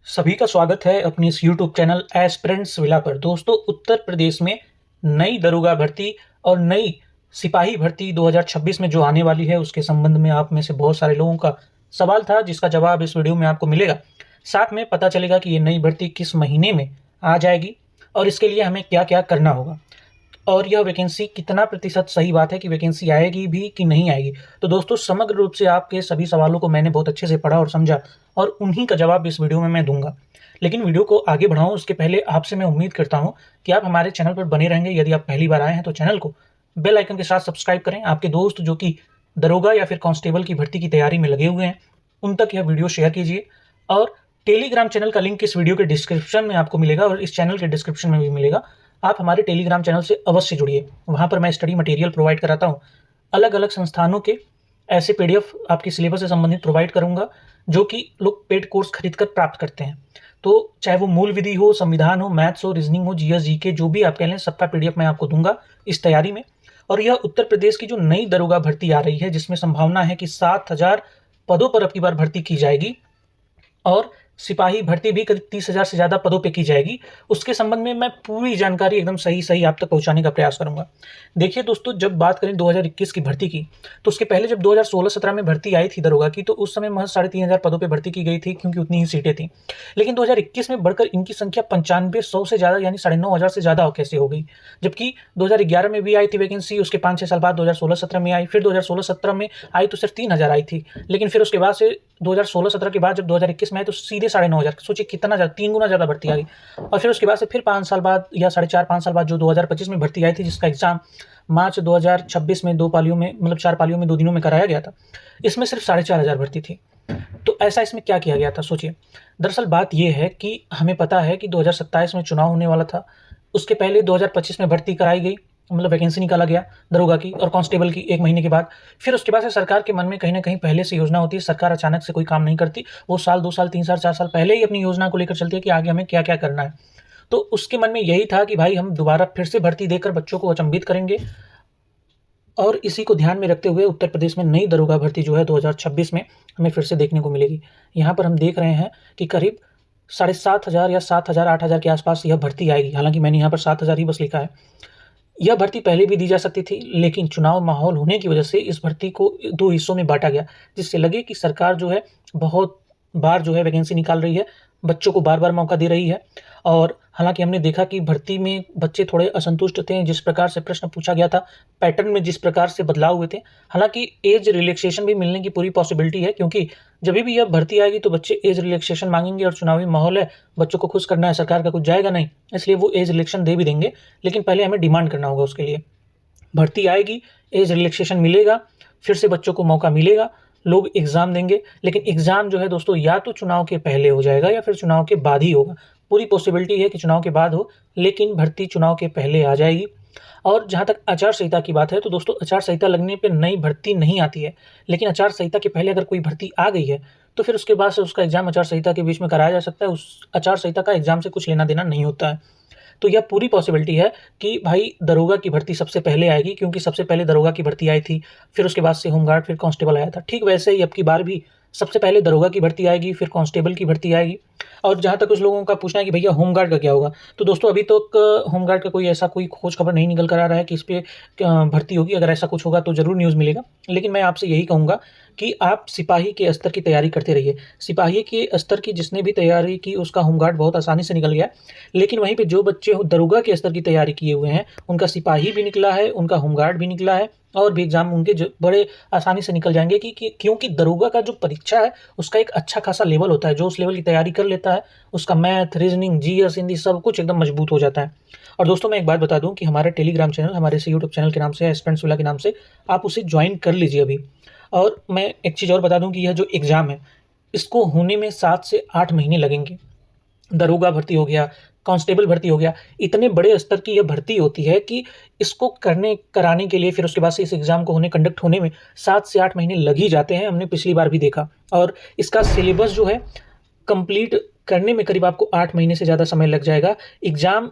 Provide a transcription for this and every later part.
सभी का स्वागत है अपने इस यूट्यूब चैनल एस्पिरेंट्स विला पर। दोस्तों, उत्तर प्रदेश में नई दरोगा भर्ती और नई सिपाही भर्ती 2026 में जो आने वाली है, उसके संबंध में आप में से बहुत सारे लोगों का सवाल था, जिसका जवाब इस वीडियो में आपको मिलेगा। साथ में पता चलेगा कि ये नई भर्ती किस महीने में आ जाएगी और इसके लिए हमें क्या-क्या करना होगा और यह वैकेंसी कितना प्रतिशत सही बात है कि वैकेंसी आएगी भी कि नहीं आएगी। तो दोस्तों, समग्र रूप से आपके सभी सवालों को मैंने बहुत अच्छे से पढ़ा और समझा और उन्हीं का जवाब इस वीडियो में मैं दूँगा। लेकिन वीडियो को आगे बढ़ाऊँ उसके पहले आपसे मैं उम्मीद करता हूँ कि आप हमारे चैनल पर बने रहेंगे। यदि आप पहली बार आए हैं तो चैनल को बेल आइकन के साथ सब्सक्राइब करें। आपके दोस्त जो कि दरोगा या फिर कांस्टेबल की भर्ती की तैयारी में लगे हुए हैं, उन तक यह वीडियो शेयर कीजिए और टेलीग्राम चैनल का लिंक इस वीडियो के डिस्क्रिप्शन में आपको मिलेगा और इस चैनल के डिस्क्रिप्शन में भी मिलेगा। आप हमारे टेलीग्राम चैनल से अवश्य जुड़िए। वहाँ पर मैं स्टडी मटेरियल प्रोवाइड कराता हूँ। अलग-अलग संस्थानों के ऐसे पीडीएफ आपके सिलेबस से संबंधित प्रोवाइड करूँगा, जो कि लोग पेड कोर्स खरीद कर प्राप्त करते हैं। तो चाहे वो मूल विधि हो, संविधान हो, मैथ्स हो, रीजनिंग हो, जीएस, जीके, जो भी आप कह लें, सबका पीडीएफ मैं आपको दूँगा इस तैयारी में। और यह उत्तर प्रदेश की जो नई दरोगा भर्ती आ रही है, जिसमें संभावना है कि 7,000 पदों पर अब की बार भर्ती की जाएगी और सिपाही भर्ती भी करीब 30,000 से ज़्यादा पदों पे की जाएगी। उसके संबंध में मैं पूरी जानकारी एकदम सही-सही आप तक पहुँचाने का प्रयास करूँगा। देखिए दोस्तों, जब बात करें 2021 की भर्ती की, तो उसके पहले जब 2016-17 में भर्ती आई थी दरोगा की, तो उस समय महज़ 3,500 पदों पे भर्ती की गई थी, क्योंकि उतनी ही सीटें थीं। लेकिन 2021 में बढ़कर इनकी संख्या 9500 से ज़्यादा यानी 9,500 से ज़्यादा कैसे हो गई? जबकि 2011 में भी आई थी वैकेंसी, उसके 5-6 साल बाद 2016-17 में आई, फिर 2016-17 में आई तो सिर्फ 3,000 आई थी। लेकिन फिर उसके बाद से 2016-17 के बाद जब 2021 में आई तो सीधे 9,500, सोचिए कितना ज़्यादा, 3 गुना ज़्यादा भर्ती आ गई। और फिर उसके बाद से फिर 5 साल बाद या साढ़े 4-5 साल बाद जो 2025 में भर्ती आई थी, जिसका एग्ज़ाम मार्च 2026 में 2 पालियों में, मतलब 4 पालियों में 2 दिनों में कराया गया था। इसमें सिर्फ 4,500 भर्ती थी। तो ऐसा इसमें क्या किया गया था, सोचिए। दरअसल बात ये है कि हमें पता है कि 2027 में चुनाव होने वाला था। उसके पहले 2025 में भर्ती कराई गई, मतलब वैकेंसी निकाला गया दरोगा की और कांस्टेबल की 1 महीने के बाद। फिर उसके बाद से सरकार के मन में कहीं न कहीं पहले से योजना होती है। सरकार अचानक से कोई काम नहीं करती। वो साल, 2 साल, 3 साल, 4 साल पहले ही अपनी योजना को लेकर चलती है कि आगे हमें क्या-क्या करना है। तो उसके मन में यही था कि भाई हम दोबारा फिर से भर्ती देकर बच्चों को अचंभित करेंगे और इसी को ध्यान में रखते हुए उत्तर प्रदेश में नई दरोगा भर्ती जो है 2026 में हमें फिर से देखने को मिलेगी। यहाँ पर हम देख रहे हैं कि करीब 7,500 या 7,000, 8,000 के आस-पास यह भर्ती आएगी। हालाँकि मैंने यहाँ पर 7,000 ही बस लिखा है। यह भर्ती पहले भी दी जा सकती थी, लेकिन चुनाव माहौल होने की वजह से इस भर्ती को 2 हिस्सों में बाँटा गया, जिससे लगे कि सरकार जो है बहुत बार जो है वैकेंसी निकाल रही है, बच्चों को बार-बार मौका दे रही है। और हालाँकि हमने देखा कि भर्ती में बच्चे थोड़े असंतुष्ट थे, जिस प्रकार से प्रश्न पूछा गया था, पैटर्न में जिस प्रकार से बदलाव हुए थे। हालाँकि ऐज रिलैक्सेशन भी मिलने की पूरी पॉसिबिलिटी है, क्योंकि जभी भी यह भर्ती आएगी तो बच्चे ऐज रिलैक्सेशन माँगेंगे और चुनावी माहौल है, बच्चों को खुश करना है, सरकार का कुछ जाएगा नहीं, इसलिए वो ऐज रिलैक्सेशन दे भी देंगे, लेकिन पहले हमें डिमांड करना होगा उसके लिए। भर्ती आएगी, ऐज रिलैक्सेशन मिलेगा, फिर से बच्चों को मौका मिलेगा, लोग एग्ज़ाम देंगे। लेकिन एग्ज़ाम जो है दोस्तों, या तो चुनाव के पहले हो जाएगा या फिर चुनाव के बाद ही होगा। पूरी पॉसिबिलिटी है कि चुनाव के बाद हो, लेकिन भर्ती चुनाव के पहले आ जाएगी। और जहाँ तक आचार संहिता की बात है, तो दोस्तों आचार संहिता लगने पे नई भर्ती नहीं आती है। लेकिन आचार संहिता के पहले अगर कोई भर्ती आ गई है, तो फिर उसके बाद से उसका एग्ज़ाम आचार संहिता के बीच में कराया जा सकता है। उस आचार संहिता का एग्ज़ाम से कुछ लेना-देना नहीं होता है। तो यह पूरी पॉसिबिलिटी है कि भाई दरोगा की भर्ती सबसे पहले आएगी, क्योंकि सबसे पहले दरोगा की भर्ती आई थी, फिर उसके बाद से होमगार्ड, फिर कांस्टेबल आया था। ठीक वैसे ही अब की बार भी सबसे पहले दरोगा की भर्ती आएगी, फिर कांस्टेबल की भर्ती आएगी। और जहाँ तक कुछ लोगों का पूछना है कि भैया होमगार्ड का क्या होगा? तो दोस्तों अभी तक होमगार्ड का कोई खोज खबर नहीं निकल कर आ रहा है कि इस पे भर्ती होगी। अगर ऐसा कुछ होगा तो ज़रूर न्यूज़ मिलेगा। लेकिन मैं आपसे यही कहूँगा कि आप सिपाही के स्तर की तैयारी करते रहिए। सिपाही के स्तर की जिसने भी तैयारी की, उसका होमगार्ड बहुत आसानी से निकल गया। लेकिन वहीं पे जो बच्चे दरोगा के स्तर की तैयारी किए हुए हैं, उनका सिपाही भी निकला है, उनका होमगार्ड भी निकला है और भी एग्ज़ाम उनके बड़े आसानी से निकल जाएँगे, क्योंकि दरोगा का जो परीक्षा है, उसका एक अच्छा खासा लेवल होता है। जो उस लेवल की तैयारी कर लेता है, उसका मैथ, रीज़निंग, जीएस, हिंदी सब कुछ एकदम मजबूत हो जाता है। और दोस्तों मैं एक बात बता दूँ कि हमारा टेलीग्राम चैनल हमारे इस यूट्यूब चैनल के नाम से है, एस्पिरेंट्स विला के नाम से, आप उसे जॉइन कर लीजिए अभी। और मैं एक चीज़ और बता दूँ कि यह जो एग्ज़ाम है, इसको होने में 7 से 8 महीने लगेंगे। दरोगा भर्ती हो गया, कांस्टेबल भर्ती हो गया, इतने बड़े स्तर की यह भर्ती होती है कि इसको कराने के लिए, फिर उसके बाद से इस एग्ज़ाम को कंडक्ट होने में 7 से 8 महीने लग ही जाते हैं। हमने पिछली बार भी देखा। और इसका सिलेबस जो है कंप्लीट करने में करीब आपको 8 महीने से ज़्यादा समय लग जाएगा। एग्ज़ाम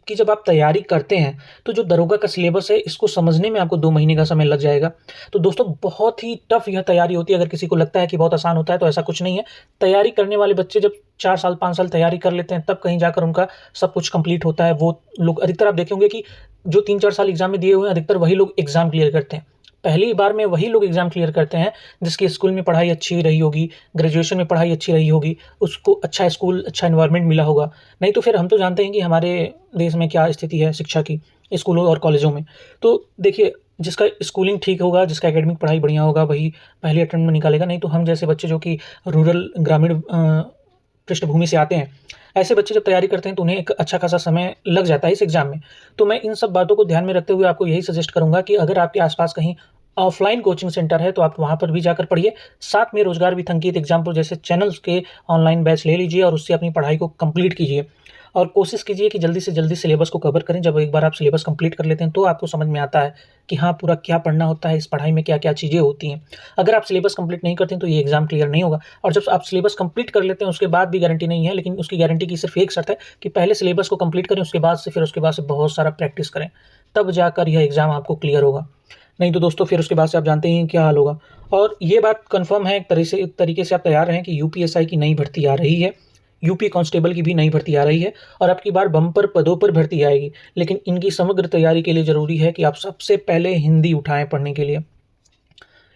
कि जब आप तैयारी करते हैं, तो जो दरोगा का सिलेबस है, इसको समझने में आपको 2 महीने का समय लग जाएगा। तो दोस्तों बहुत ही टफ़ यह तैयारी होती है, अगर किसी को लगता है कि बहुत आसान होता है, तो ऐसा कुछ नहीं है। तैयारी करने वाले बच्चे जब 4 साल, 5 साल तैयारी कर लेते हैं, तब कहीं जाकर उनका सब कुछ कंप्लीट होता है। वो लोग अधिकतर आप देखे होंगे कि जो 3-4 साल एग्ज़ाम में दिए हुए हैं, अधिकतर वही लोग एग्ज़ाम क्लियर करते हैं। पहली बार में वही लोग एग्ज़ाम क्लियर करते हैं, जिसकी स्कूल में पढ़ाई अच्छी रही होगी, ग्रेजुएशन में पढ़ाई अच्छी रही होगी, उसको अच्छा स्कूल, अच्छा एनवायरनमेंट मिला होगा। नहीं तो फिर हम तो जानते हैं कि हमारे देश में क्या स्थिति है शिक्षा की, स्कूलों और कॉलेजों में। तो देखिए, जिसका स्कूलिंग ठीक होगा, जिसका एकेडमिक पढ़ाई बढ़िया होगा, वही पहले अटेम्प्ट में निकालेगा। नहीं तो हम जैसे बच्चे जो कि रूरल ग्रामीण पृष्ठभूमि से आते हैं, ऐसे बच्चे जब तैयारी करते हैं तो उन्हें एक अच्छा खासा समय लग जाता है इस एग्ज़ाम में। तो मैं इन सब बातों को ध्यान में रखते हुए आपको यही सजेस्ट करूँगा कि अगर आपके आस-पास कहीं ऑफ़लाइन कोचिंग सेंटर है, तो आप वहाँ पर भी जाकर पढ़िए। साथ में रोज़गार विथ अंकित एग्ज़ाम्पल जैसे चैनल्स के ऑनलाइन बैच ले लीजिए और उससे अपनी पढ़ाई को कंप्लीट कीजिए। और कोशिश कीजिए कि जल्दी से जल्दी सिलेबस को कवर करें। जब एक बार आप सिलेबस कंप्लीट कर लेते हैं, तो आपको समझ में आता है कि हाँ, पूरा क्या पढ़ना होता है, इस पढ़ाई में क्या-क्या चीज़ें होती हैं। अगर आप सिलेबस कंप्लीट नहीं करते हैं, तो ये एग्ज़ाम क्लियर नहीं होगा। और जब आप सिलेबस कंप्लीट कर लेते हैं, उसके बाद भी गारंटी नहीं है, लेकिन उसकी गारंटी की सिर्फ़ एक शर्त है कि पहले सिलेबस को कंप्लीट करें, उसके बाद से बहुत सारा प्रैक्टिस करें। तब जाकर यह एग्ज़ाम आपको क्लियर होगा। नहीं तो दोस्तों फिर उसके बाद से आप जानते ही हैं क्या हाल होगा। और ये बात कन्फ़र्म है एक तरीके से आप तैयार रहें कि यूपीएसआई की नई भर्ती आ रही है, यूपी कांस्टेबल की भी नई भर्ती आ रही है और अब की बार बम्पर पदों पर भर्ती आएगी। लेकिन इनकी समग्र तैयारी के लिए ज़रूरी है कि आप सबसे पहले हिंदी उठाएँ पढ़ने के लिए।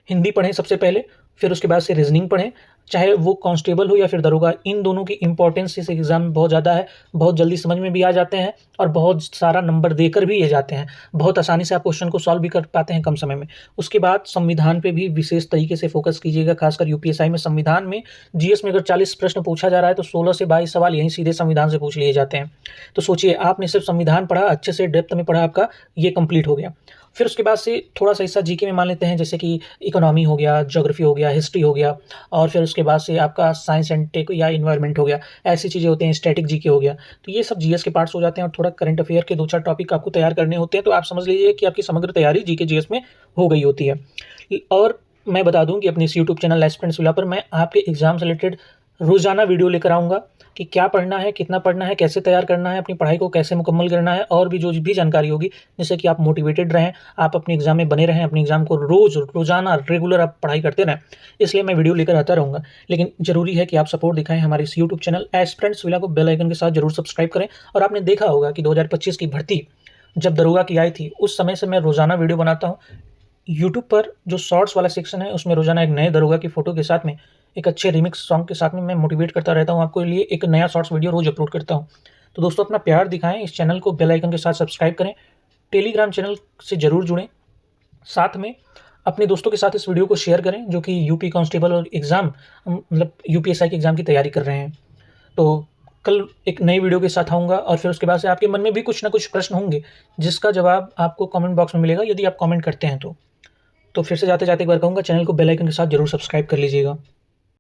हिंदी पढ़ें सबसे पहले, फिर उसके बाद से रीज़निंग पढ़ें, चाहे वो कांस्टेबल हो या फिर दरोगा, इन दोनों की इम्पोर्टेंस इस एग्ज़ाम में बहुत ज़्यादा है। बहुत जल्दी समझ में भी आ जाते हैं और बहुत सारा नंबर देकर भी ये जाते हैं। बहुत आसानी से आप क्वेश्चन को सॉल्व भी कर पाते हैं कम समय में। उसके बाद संविधान पे भी विशेष तरीके से फ़ोकस कीजिएगा, खासकर यूपीएसआई में संविधान में जीएस में अगर 40 प्रश्न पूछा जा रहा है, तो 16 से 22 सवाल यहीं सीधे संविधान से पूछ लिए जाते हैं। तो सोचिए, आपने सिर्फ़ संविधान पढ़ा, अच्छे से डेप्थ में पढ़ा, आपका ये कंप्लीट हो गया। फिर उसके बाद से थोड़ा-सा हिस्सा जीके में मान लेते हैं, जैसे कि इकोनॉमी हो गया, ज्योग्राफी हो गया, हिस्ट्री हो गया और फिर उसके बाद से आपका साइंस एंड टेक या एनवायरनमेंट हो गया, ऐसी चीज़ें होती हैं, स्टैटिक जीके हो गया। तो ये सब जीएस के पार्ट्स हो जाते हैं और थोड़ा करंट अफेयर के 2-4 टॉपिक आपको तैयार करने होते हैं, तो आप समझ लीजिए कि आपकी समग्र तैयारी जीके जीएस में हो गई होती है। और मैं बता दूँ कि अपने इस यूट्यूब चैनल एस्पिरेंट्स विला पर मैं आपके एग्ज़ाम से रिलेटेड रोज़ाना वीडियो लेकर आऊँगा कि क्या पढ़ना है, कितना पढ़ना है, कैसे तैयार करना है, अपनी पढ़ाई को कैसे मुकम्मल करना है और भी जो भी जानकारी होगी, जिससे कि आप मोटिवेटेड रहें, आप अपने एग्ज़ाम में बने रहें, अपने एग्ज़ाम को रोज़ाना रेगुलर आप पढ़ाई करते रहें। इसलिए मैं वीडियो लेकर आता रहूँगा। लेकिन ज़रूरी है कि आप सपोर्ट दिखाएँ हमारे इस यूट्यूब चैनल एस्पिरेंट्स विला को बेल आइकन के साथ ज़रूर सब्सक्राइब करें। और आपने देखा होगा कि 2025 की भर्ती जब दरोगा की आई थी, उस समय से मैं रोज़ाना वीडियो बनाता हूँ। यूट्यूब पर जो शॉर्ट्स वाला सेक्शन है, उसमें रोज़ाना एक नए दरोगा की फ़ोटो के साथ में, एक अच्छे रीमिक्स सॉन्ग के साथ में मैं मोटिवेट करता रहता हूँ, आपके लिए एक नया शॉर्ट्स वीडियो रोज़ अपलोड करता हूँ। तो दोस्तों अपना प्यार दिखाएँ, इस चैनल को बेल आइकन के साथ सब्सक्राइब करें, टेलीग्राम चैनल से ज़रूर जुड़ें। साथ में अपने दोस्तों के साथ इस वीडियो को शेयर करें, जो कि यूपी कांस्टेबल और एग्ज़ाम मतलब यूपीएसआई के एग्ज़ाम की तैयारी कर रहे हैं। तो कल एक नई वीडियो के साथ आऊँगा और फिर उसके बाद से आपके मन में भी कुछ ना कुछ प्रश्न होंगे, जिसका जवाब आपको कमेंट बॉक्स में मिलेगा, यदि आप कमेंट करते हैं तो। फिर से जाते-जाते एक बार कहूँगा, चैनल को बेल आइकन के साथ ज़रूर सब्सक्राइब कर लीजिएगा।